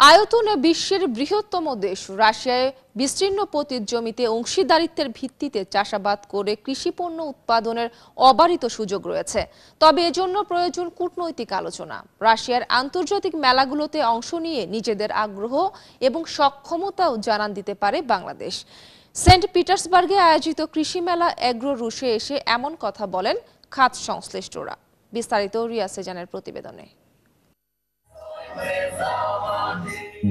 আয়তনে বিশ্বের বৃহত্তম দেশ রাশিয়ায় বিস্তীর্ণ পতিত জমিতে অংশীদারিত্বের ভিত্তিতে চাষাবাদ করে কৃষিপণ্য উৎপাদনের অবারিত সুযোগ রয়েছে। তবে এজন্য প্রয়োজন কূটনৈতিক আলোচনা। রাশিয়ার আন্তর্জাতিক মেলাগুলোতে অংশ নিয়ে নিজেদের আগ্রহ এবং সক্ষমতাও জানান দিতে পারে বাংলাদেশ। সেন্ট পিটার্সবার্গে আয়োজিত কৃষি মেলা এগ্রো রুশে এসে এমন কথা বলেন খাত সংশ্লিষ্টরা। বিস্তারিত রিয়া সেজানের প্রতিবেদনে।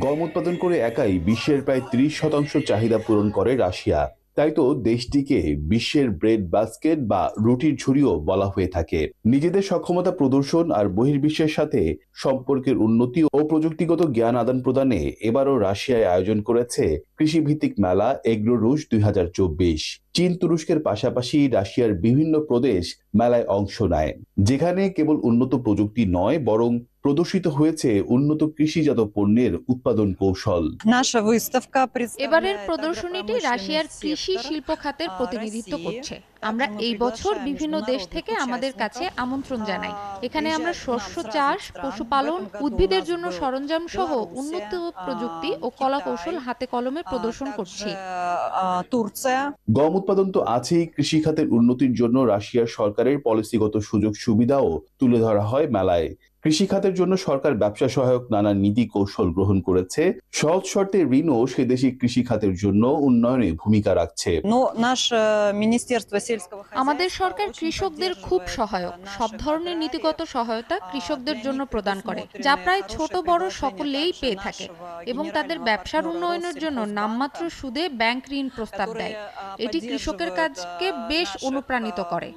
গম উৎপাদন করে একাই বিশ্বের প্রায় 30% চাহিদা পূরণ করে রাশিয়া। তাই তো দেশটিকে বিশ্বের ব্রেড বাস্কেট বা রুটির ঝুড়িও বলা হয়ে থাকে। নিজেদের সক্ষমতা প্রদর্শন আর বহির্বিশ্বের সাথে সম্পর্কের উন্নতি ও প্রযুক্তিগত জ্ঞান আদান প্রদানে এবারও রাশিয়ায় আয়োজন করেছে কৃষিভিত্তিক মেলা এগ্রো রুশ 2024। চীন তুরস্কের পাশাপাশি রাশিয়ার বিভিন্ন প্রদেশ মেলায় অংশ নেয়, যেখানে কেবল উন্নত প্রযুক্তি নয় বরং প্রদর্শিত হয়েছে উন্নত কৃষিজাত পণ্যের উৎপাদন কৌশল। এবারের প্রদর্শনীটি রাশিয়ার কৃষি শিল্প খাতের প্রতিনিধিত্ব করছে। আমরা এই বছর বিভিন্ন দেশ থেকে আমাদের কাছে আমন্ত্রণ জানাই। এখানে আমরা শস্য চাষ, পশুপালন, উদ্ভিদের জন্য সরঞ্জাম সহ উন্নত প্রযুক্তি ও কলা কৌশল হাতে কলমে প্রদর্শন করছি। গম উৎপাদন তো আছেই, কৃষি খাতের উন্নতির জন্য রাশিয়ার সরকারের পলিসিগত সুযোগ সুবিধাও তুলে ধরা হয় মেলায়। কৃষি খাতের জন্য সরকার ব্যবসা সহায়ক নানা নীতি কৌশল গ্রহণ করেছে। সহজ শর্তে ঋণও সেদেশি কৃষি খাতের জন্য উন্নয়নে ভূমিকা রাখছে। আমাদের সরকার কৃষকদের খুব সহায়ক। সব ধরনের নীতিগত সহায়তা কৃষকদের জন্য প্রদান করে, যা প্রায় ছোট বড় সকলেই পেয়ে থাকে, এবং তাদের ব্যবসার উন্নয়নের জন্য নামমাত্র সুদে ব্যাংক ঋণ প্রস্তাব দেয়। এটি কৃষকের কাজকে বেশ অনুপ্রাণিত করে।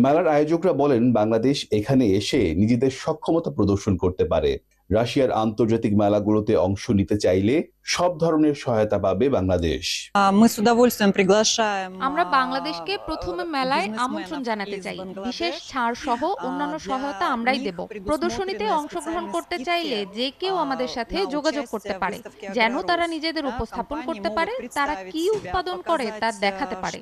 মেলার আয়োজকরা বলেন, বাংলাদেশ এখানে এসে নিজেদের সক্ষমতা প্রদর্শন করতে পারে। রাশিয়ার আন্তর্জাতিক মেলাগুলোতে অংশ নিতে চাইলে সব ধরনের সহায়তা পাবে বাংলাদেশ। আমরা বাংলাদেশকে প্রথমে মেলায় আমন্ত্রণ জানাতে চাই। বিশেষ ছাড় সহ অন্যান্য সহায়তা আমরাই দেব। প্রদর্শনীতে অংশগ্রহণ করতে চাইলে যে কেউ আমাদের সাথে যোগাযোগ করতে পারে, যেন তারা নিজেদের উপস্থাপন করতে পারে, তারা কি উৎপাদন করে তা দেখাতে পারে।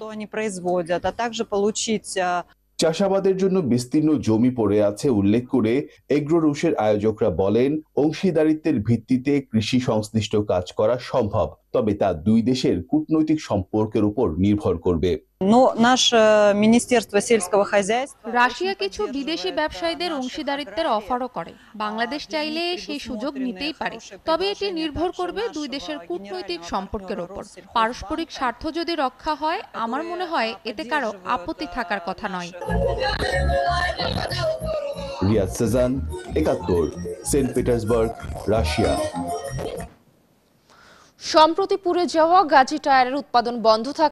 চাষাবাদের জন্য বিস্তীর্ণ জমি পড়ে আছে উল্লেখ করে এগ্রো রুশের আয়োজকরা বলেন, অংশীদারিত্বের ভিত্তিতে কৃষি সংশ্লিষ্ট কাজ করা সম্ভব, তবে তা দুই দেশের কূটনৈতিক সম্পর্কের উপর নির্ভর করবে। রাশিয়া কিছু বিদেশি ব্যবসায়ীদের অংশীদারিত্বের অফারও করে। বাংলাদেশ চাইলে সেই সুযোগ নিতেই পারে, তবে এটি নির্ভর করবে দুই দেশের কূটনৈতিক সম্পর্কের উপর। পারস্পরিক স্বার্থ যদি রক্ষা হয়, আমার মনে হয় এতে কারো আপত্তি থাকার কথা নয়। Riyad Sejan, ৭১, Saint Petersburg, Russia. সম্প্রতি পুড়ে যাওয়া গাজী টায়ারের উৎপাদন বন্ধ থাকা